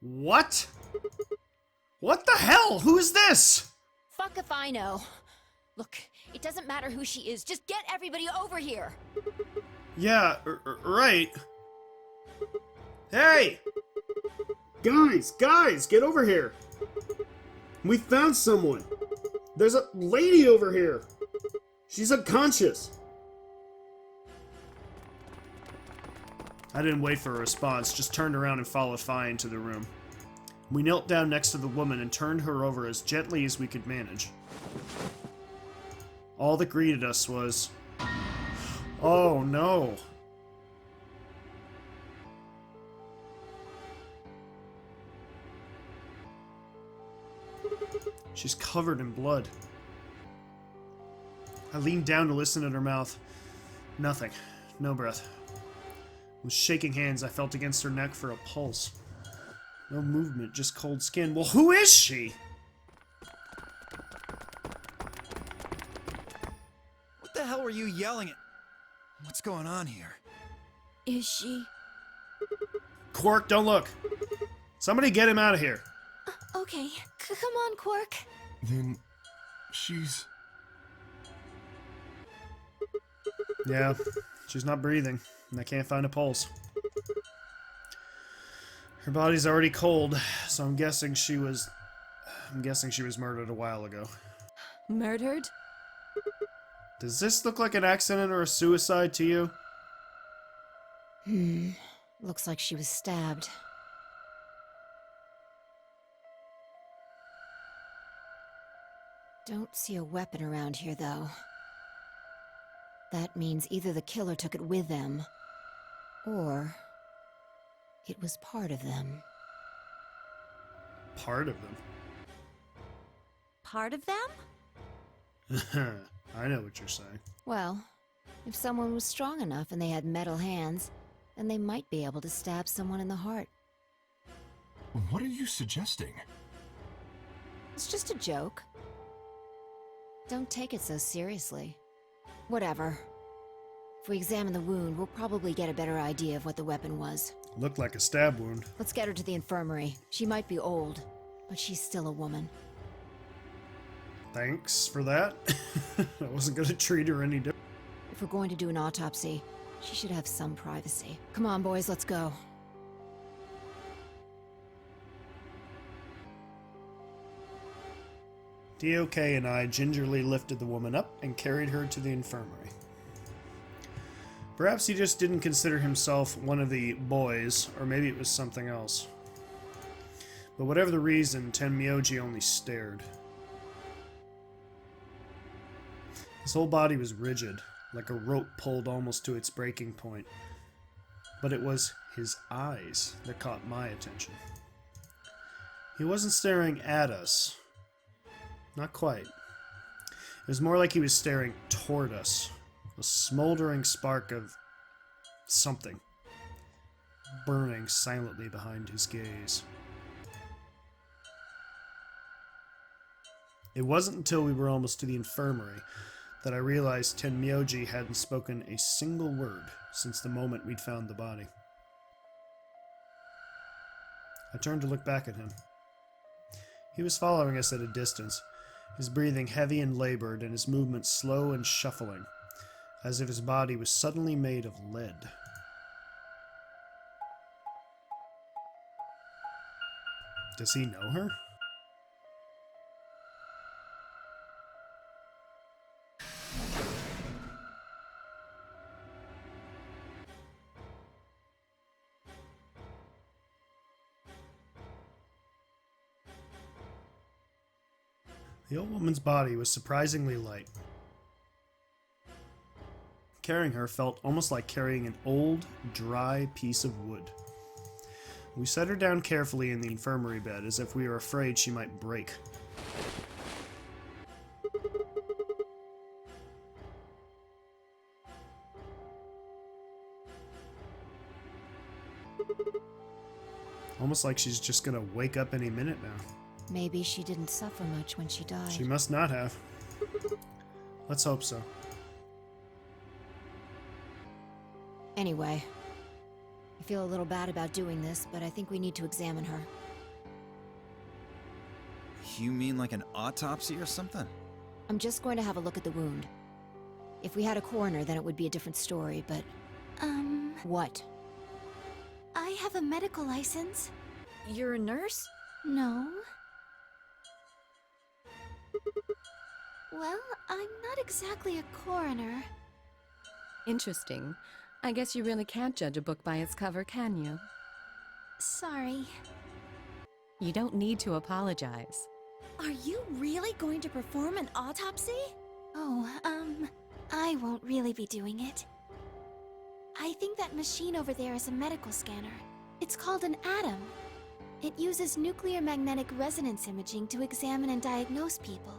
What? What the hell? Who's this? Fuck if I know. Look, it doesn't matter who she is. Just get everybody over here. Yeah, right. Hey! Guys, get over here. We found someone. There's a lady over here. She's unconscious. I didn't wait for a response, just turned around and followed Fi into the room. We knelt down next to the woman and turned her over as gently as we could manage. All that greeted us was, "Oh no." She's covered in blood. I leaned down to listen at her mouth. Nothing. No breath. With shaking hands, I felt against her neck for a pulse. No movement, just cold skin. Well, who is she? What the hell were you yelling at? What's going on here? Is she? Quark, don't look. Somebody get him out of here. Okay, come on, Quark. Then she's... Yeah, she's not breathing, and I can't find a pulse. Her body's already cold, so I'm guessing she was murdered a while ago. Murdered? Does this look like an accident or a suicide to you? Looks like she was stabbed. Don't see a weapon around here, though. That means either the killer took it with them, or it was part of them. Part of Part of them? them? I know what you're saying. Well, if someone was strong enough and they had metal hands, then they might be able to stab someone in the heart. What are you suggesting? It's just a joke. Don't take it so seriously. Whatever. If we examine the wound, we'll probably get a better idea of what the weapon was. Looked like a stab wound. Let's get her to the infirmary. She might be old, but she's still a woman. Thanks for that. I wasn't gonna treat her any different. If we're going to do an autopsy, she should have some privacy. Come on, boys, let's go. DOK and I gingerly lifted the woman up and carried her to the infirmary. Perhaps he just didn't consider himself one of the boys, or maybe it was something else. But whatever the reason, Tenmyoji only stared. His whole body was rigid, like a rope pulled almost to its breaking point. But it was his eyes that caught my attention. He wasn't staring at us. Not quite. It was more like he was staring toward us. A smoldering spark of something burning silently behind his gaze. It wasn't until we were almost to the infirmary that I realized Tenmyoji hadn't spoken a single word since the moment we'd found the body. I turned to look back at him. He was following us at a distance, his breathing heavy and labored and his movements slow and shuffling, as if his body was suddenly made of lead. Does he know her? The old woman's body was surprisingly light. Carrying her felt almost like carrying an old, dry piece of wood. We set her down carefully in the infirmary bed as if we were afraid she might break. Almost like she's just gonna wake up any minute now. Maybe she didn't suffer much when she died. She must not have. Let's hope so. Anyway, I feel a little bad about doing this, but I think we need to examine her. You mean like an autopsy or something? I'm just going to have a look at the wound. If we had a coroner, then it would be a different story, but... What? I have a medical license. You're a nurse? No. Well, I'm not exactly a coroner. Interesting. I guess you really can't judge a book by its cover, can you? Sorry. You don't need to apologize. Are you really going to perform an autopsy? Oh, I won't really be doing it. I think that machine over there is a medical scanner. It's called an ATOM. It uses nuclear magnetic resonance imaging to examine and diagnose people.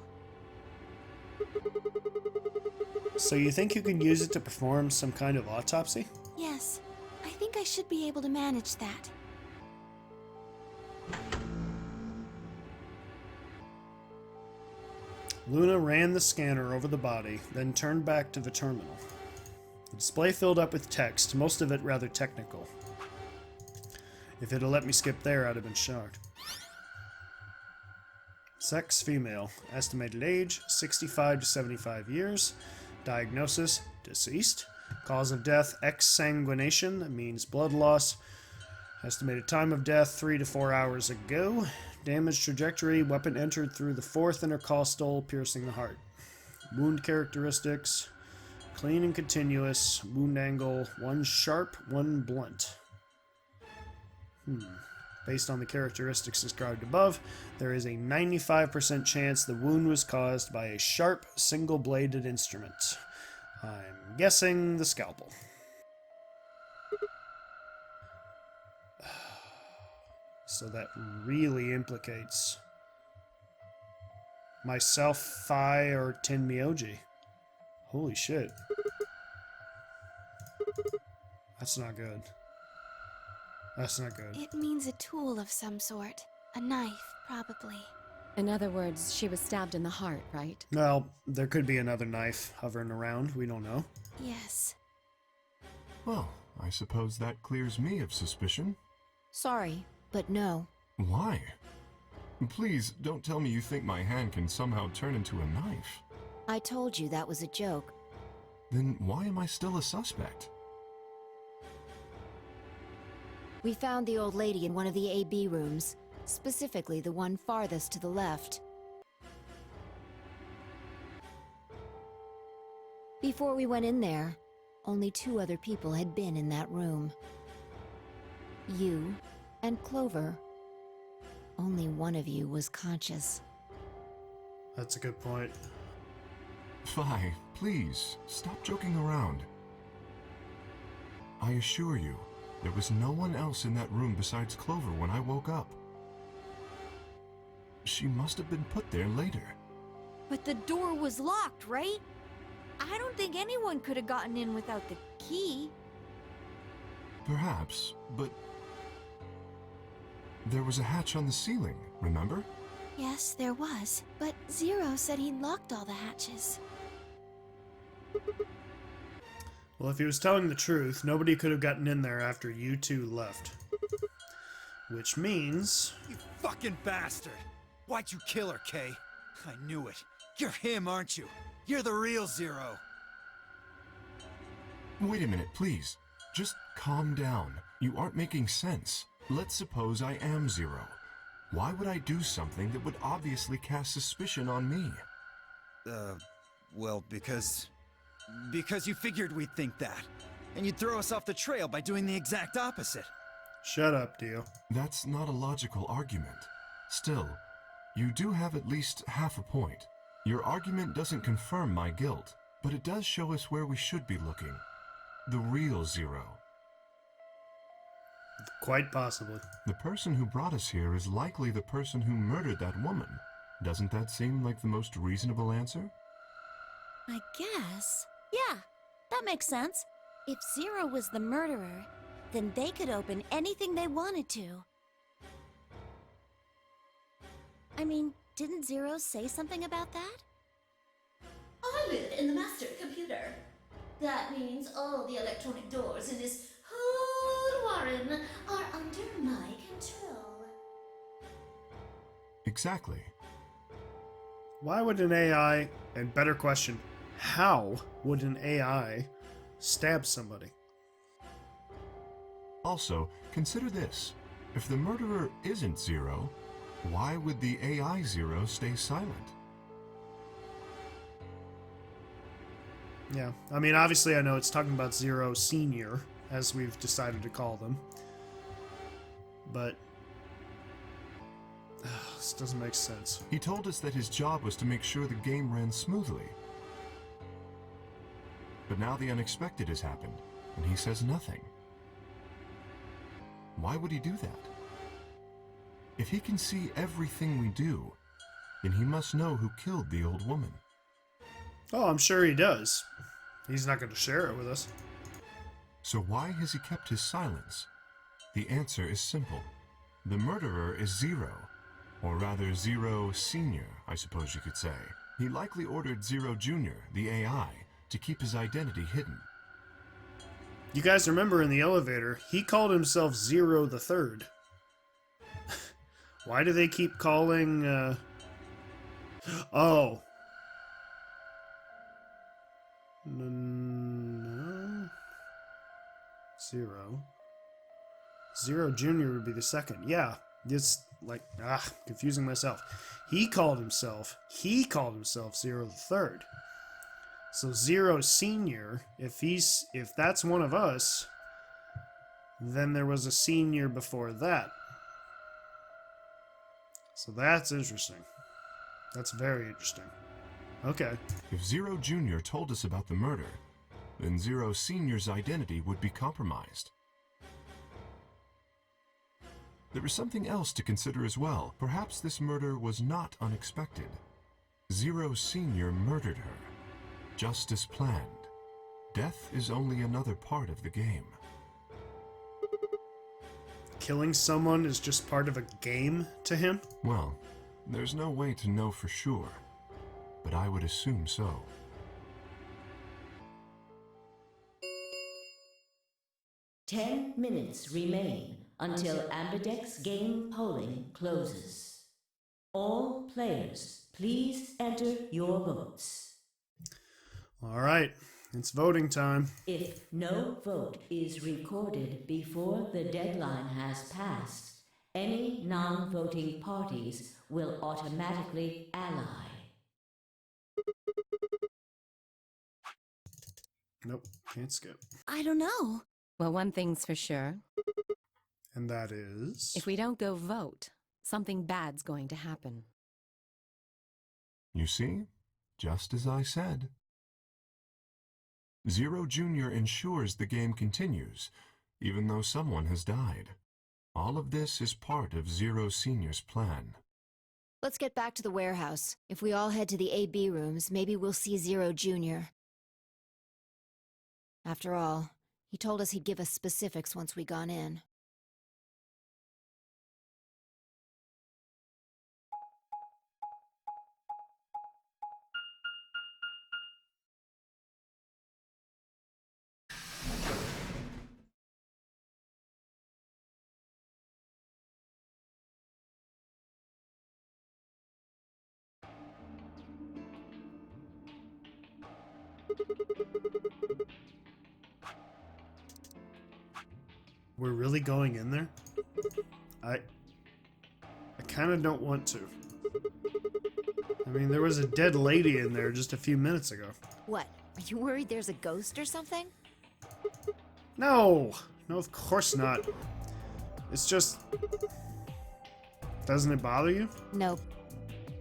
So you think you can use it to perform some kind of autopsy? Yes, I think I should be able to manage that. Luna ran the scanner over the body, then turned back to the terminal. The display filled up with text, most of it rather technical. If it had let me skip there, I'd have been shocked. Sex, female. Estimated age, 65 to 75 years. Diagnosis, deceased. Cause of death, exsanguination, that means blood loss. Estimated time of death, 3 to 4 hours ago. Damage trajectory, weapon entered through the fourth intercostal, piercing the heart. Wound characteristics, clean and continuous. Wound angle, 1 sharp, 1 blunt. Based on the characteristics described above, there is a 95% chance the wound was caused by a sharp, single-bladed instrument. I'm guessing the scalpel. So that really implicates myself, Thai, or Tenmyoji. Holy shit. That's not good. That's not good. It means a tool of some sort. A knife, probably. In other words, she was stabbed in the heart, right? Well, there could be another knife hovering around. We don't know. Yes. Well, I suppose that clears me of suspicion. Sorry, but no. Why? Please, don't tell me you think my hand can somehow turn into a knife. I told you that was a joke. Then why am I still a suspect? We found the old lady in one of the AB rooms, specifically the one farthest to the left. Before we went in there, only 2 other people had been in that room. You and Clover. Only one of you was conscious. That's a good point. Fi, please, stop joking around. I assure you, there was no one else in that room besides Clover when I woke up. She must have been put there later. But the door was locked, right? I don't think anyone could have gotten in without the key. Perhaps, but there was a hatch on the ceiling, remember? Yes, there was. But Zero said he locked all the hatches. Well, if he was telling the truth, nobody could have gotten in there after you 2 left. Which means... You fucking bastard! Why'd you kill her, Kay? I knew it. You're him, aren't you? You're the real Zero. Wait a minute, please. Just calm down. You aren't making sense. Let's suppose I am Zero. Why would I do something that would obviously cast suspicion on me? Well, because you figured we'd think that. And you'd throw us off the trail by doing the exact opposite. Shut up, Dio. That's not a logical argument. Still, you do have at least half a point. Your argument doesn't confirm my guilt, but it does show us where we should be looking. The real Zero. Quite possibly. The person who brought us here is likely the person who murdered that woman. Doesn't that seem like the most reasonable answer? I guess. Yeah, that makes sense. If Zero was the murderer, then they could open anything they wanted to. I mean, didn't Zero say something about that? I live in the master computer. That means all the electronic doors in this whole warren are under my control. Exactly. Why would an AI, and better question, how would an AI stab somebody? Also, consider this. If the murderer isn't Zero, why would the AI Zero stay silent? Yeah, I mean, obviously I know it's talking about Zero Senior, as we've decided to call them. But this doesn't make sense. He told us that his job was to make sure the game ran smoothly. But now the unexpected has happened, and he says nothing. Why would he do that? If he can see everything we do, then he must know who killed the old woman. Oh, I'm sure he does. He's not going to share it with us. So why has he kept his silence? The answer is simple. The murderer is Zero, or rather Zero Senior, I suppose you could say. He likely ordered Zero Junior, the AI, to keep his identity hidden. You guys remember in the elevator, he called himself Zero the Third. Why do they keep calling, Oh. No. Zero. Zero Junior would be the second. Yeah. It's like, confusing myself. He called himself Zero the Third. So Zero Senior, if that's one of us, then there was a senior before that. So that's interesting. That's very interesting. Okay. If Zero Junior told us about the murder, then Zero Senior's identity would be compromised. There is something else to consider as well. Perhaps this murder was not unexpected. Zero Senior murdered her, just as planned. Death is only another part of the game. Killing someone is just part of a game to him? Well, there's no way to know for sure, but I would assume so. Ten minutes remain until Ambidex game polling closes. All players, please enter your votes. All right, it's voting time. If no vote is recorded before the deadline has passed, any non-voting parties will automatically ally. Nope, can't skip. I don't know. Well, one thing's for sure. And that is... If we don't go vote, something bad's going to happen. You see? Just as I said. Zero Junior ensures the game continues, even though someone has died. All of this is part of Zero Senior's plan. Let's get back to the warehouse. If we all head to the AB rooms, maybe we'll see Zero Junior. After all, he told us he'd give us specifics once we gone in. We're really going in there? I kind of don't want to. I mean, there was a dead lady in there just a few minutes ago. What? Are you worried there's a ghost or something? No! No, of course not. It's just... Doesn't it bother you? Nope.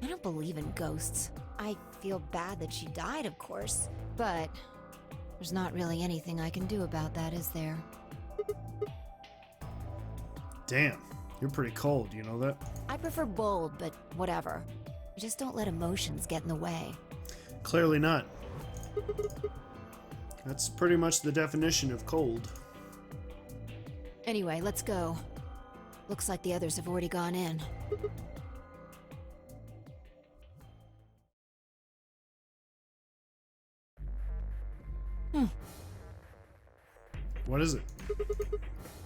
I don't believe in ghosts. I feel bad that she died, of course. But there's not really anything I can do about that, is there? Damn, you're pretty cold, you know that? I prefer bold, but whatever. Just don't let emotions get in the way. Clearly not. That's pretty much the definition of cold. Anyway, let's go. Looks like the others have already gone in. What is it?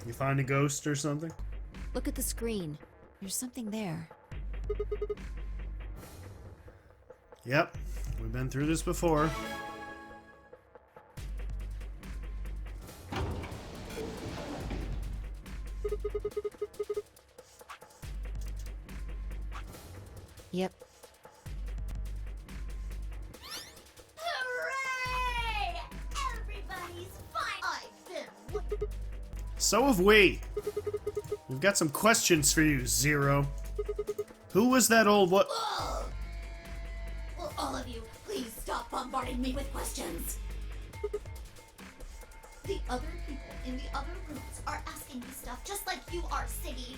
You find a ghost or something? Look at the screen. There's something there. Yep, we've been through this before. Yep. Hooray! Everybody's fine. I've been. So have we. We've got some questions for you, Zero. Who was that old what? Ugh. Will all of you please stop bombarding me with questions? The other people in the other rooms are asking me stuff just like you are, Siggy.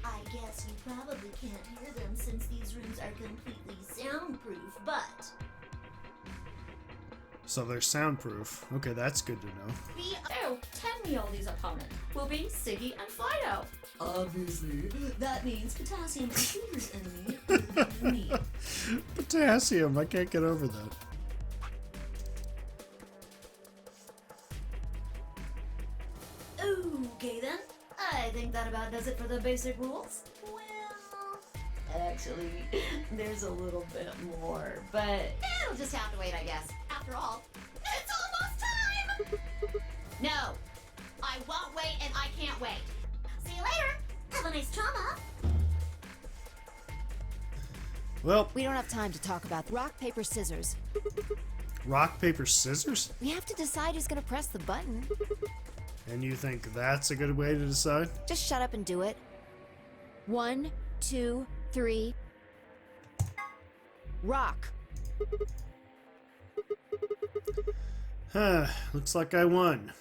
I guess you probably can't hear them since these rooms are completely soundproof, but... So they're soundproof. Okay, that's good to know. Tell me all these opponents will be Siggy and Fido. Obviously, that means Potassium Computer's enemy is me. Potassium, I can't get over that. Okay then, I think that about does it for the basic rules. Well, actually, there's a little bit more, but it'll just have to wait, I guess. After all, it's almost time! No, I won't wait and I can't wait. See you later. Have a nice trauma. Well, We don't have time to talk about rock, paper, scissors. rock, paper, scissors? We have to decide who's gonna press the button. And you think that's a good way to decide? Just shut up and do it. 1, 2, 3. Rock. Huh, looks like I won.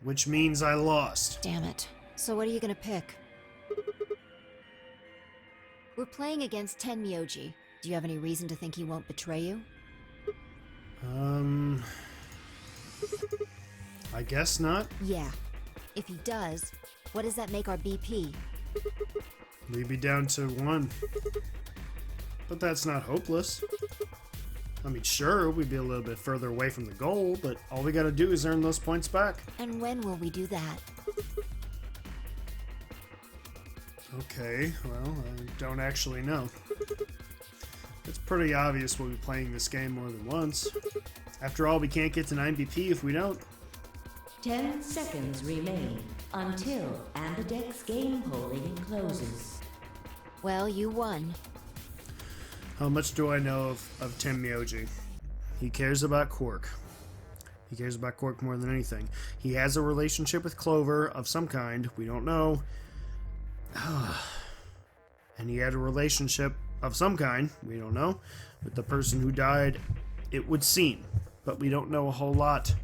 Which means I lost. Damn it. So what are you gonna pick? We're playing against Tenmyoji. Do you have any reason to think he won't betray you? I guess not. Yeah. If he does, what does that make our BP? We'd be down to 1. But that's not hopeless. I mean, sure, we'd be a little bit further away from the goal, but all we gotta do is earn those points back. And when will we do that? Okay, well, I don't actually know. It's pretty obvious we'll be playing this game more than once. After all, we can't get to 9 BP if we don't. 10 seconds remain until Ambidex's game polling closes. Well, you won. How much do I know of Tenmyoji? He cares about Quark. He cares about Quark more than anything. He has a relationship with Clover of some kind. We don't know. And he had a relationship of some kind, we don't know, with the person who died, it would seem. But we don't know a whole lot.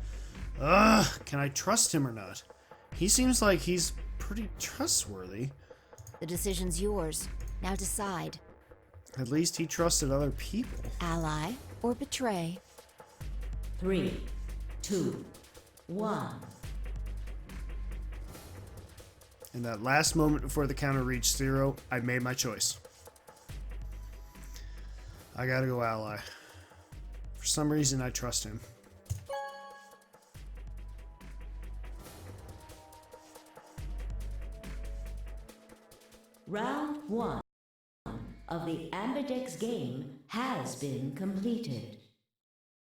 Can I trust him or not? He seems like he's pretty trustworthy. The decision's yours. Now decide. At least he trusted other people. Ally or betray? 3, 2, 1. In that last moment before the counter reached 0, I made my choice. I gotta go Ally. For some reason, I trust him. Round 1 of the Ambidex game has been completed.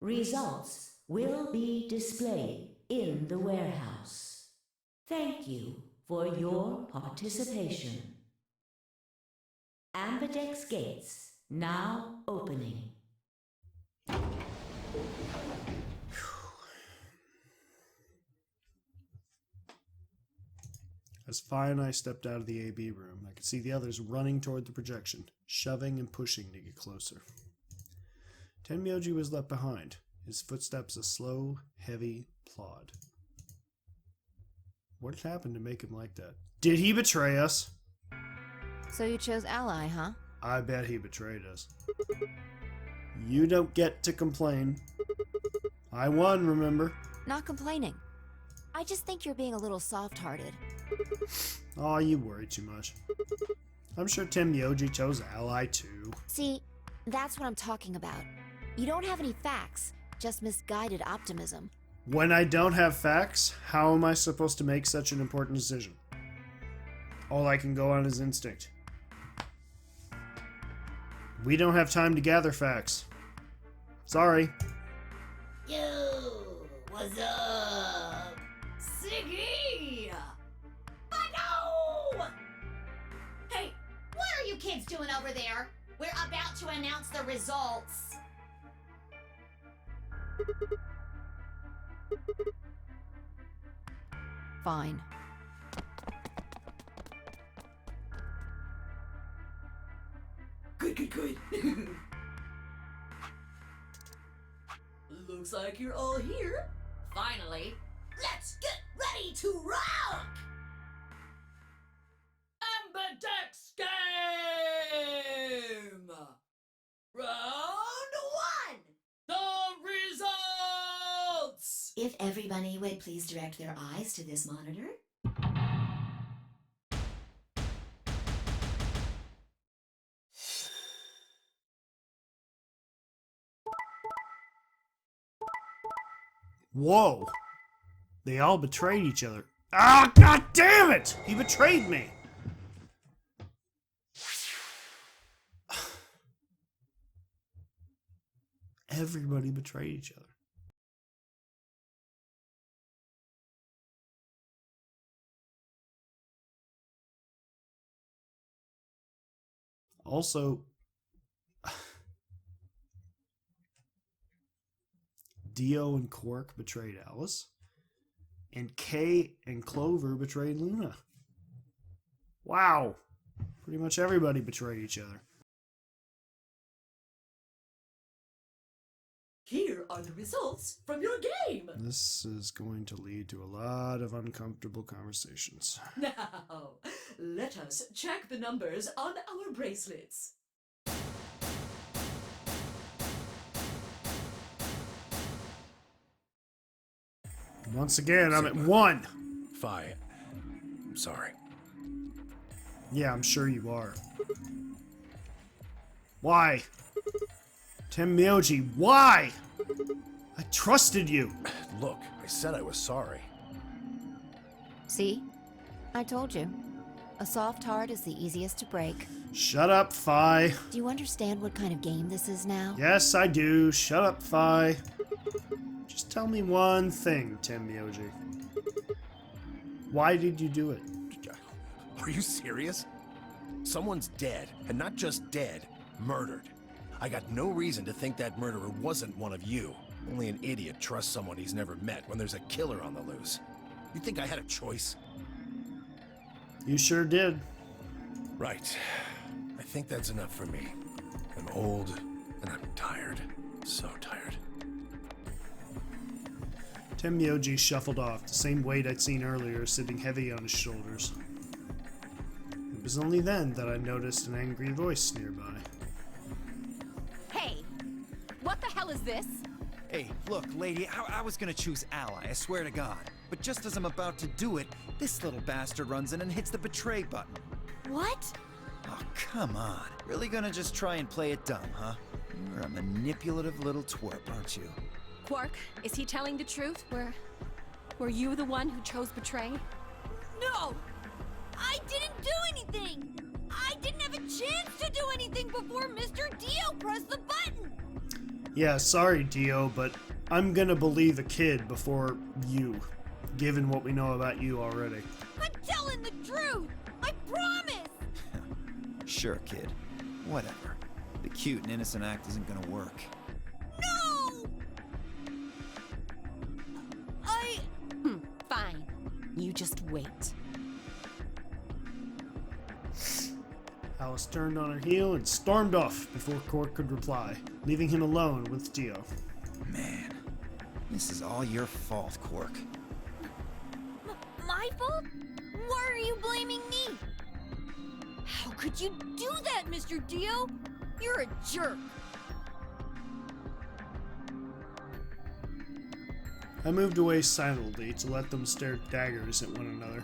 Results will be displayed in the warehouse. Thank you for your participation. Ambidex gates now opening. As Fi and I stepped out of the AB room, I could see the others running toward the projection, shoving and pushing to get closer. Tenmyoji was left behind, his footsteps a slow, heavy plod. What had happened to make him like that? Did he betray us? So you chose Ally, huh? I bet he betrayed us. You don't get to complain. I won, remember? Not complaining. I just think you're being a little soft-hearted. Aw, you worry too much. I'm sure Tenmyoji chose Ally too. See, that's what I'm talking about. You don't have any facts, just misguided optimism. When I don't have facts, how am I supposed to make such an important decision? All I can go on is instinct. We don't have time to gather facts. Sorry. Yo, what's up? Siggy! But no! Hey, what are you kids doing over there? We're about to announce the results. Fine. Good. Looks like you're all here. Finally, let's get ready to rock! Ambidex game! Round 1! The results! If everybody would please direct their eyes to this monitor. Whoa. They all betrayed each other. Ah, god damn it! He betrayed me! Everybody betrayed each other. Also, Dio and Quark betrayed Alice, and Kay and Clover betrayed Luna. Wow. Pretty much everybody betrayed each other. Here are the results from your game. This is going to lead to a lot of uncomfortable conversations. Now, let us check the numbers on our bracelets. Once again, I'm at 1. Fi, I'm sorry. Yeah, I'm sure you are. Why? Tenmyoji, why? I trusted you. Look, I said I was sorry. See? I told you. A soft heart is the easiest to break. Shut up, Fi. Do you understand what kind of game this is now? Yes, I do. Shut up, Fi. Just tell me one thing, Tenmyoji. Why did you do it? Are you serious? Someone's dead, and not just dead, murdered. I got no reason to think that murderer wasn't one of you. Only an idiot trusts someone he's never met when there's a killer on the loose. You think I had a choice? You sure did. Right. I think that's enough for me. I'm old, and I'm tired. So tired. Tenmyoji shuffled off, the same weight I'd seen earlier sitting heavy on his shoulders. It was only then that I noticed an angry voice nearby. Hey! What the hell is this? Hey, look, lady, I was gonna choose Ally, I swear to God. But just as I'm about to do it, this little bastard runs in and hits the betray button. What? Oh, come on. Really gonna just try and play it dumb, huh? You're a manipulative little twerp, aren't you? Quark, is he telling the truth? Were you the one who chose betray? No! I didn't do anything! I didn't have a chance to do anything before Mr. Dio pressed the button! Yeah, sorry, Dio, but I'm gonna believe a kid before you, given what we know about you already. I'm telling the truth! I promise! Sure, kid. Whatever. The cute and innocent act isn't gonna work. No! Fine. You just wait. Alice turned on her heel and stormed off before Quark could reply, leaving him alone with Dio. Man, this is all your fault, Quark. My fault? Why are you blaming me? How could you do that, Mr. Dio? You're a jerk. I moved away silently to let them stare daggers at one another.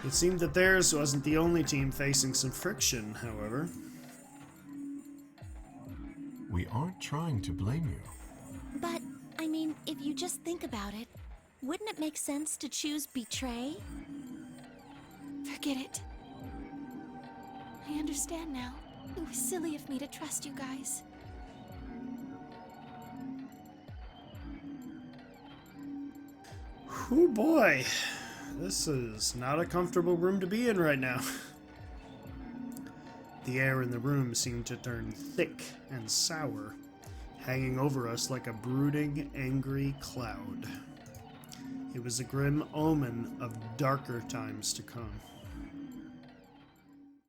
It seemed that theirs wasn't the only team facing some friction, however. We aren't trying to blame you. But, I mean, if you just think about it, wouldn't it make sense to choose betray? Forget it. I understand now. It was silly of me to trust you guys. Oh boy, this is not a comfortable room to be in right now. The air in the room seemed to turn thick and sour, hanging over us like a brooding, angry cloud. It was a grim omen of darker times to come.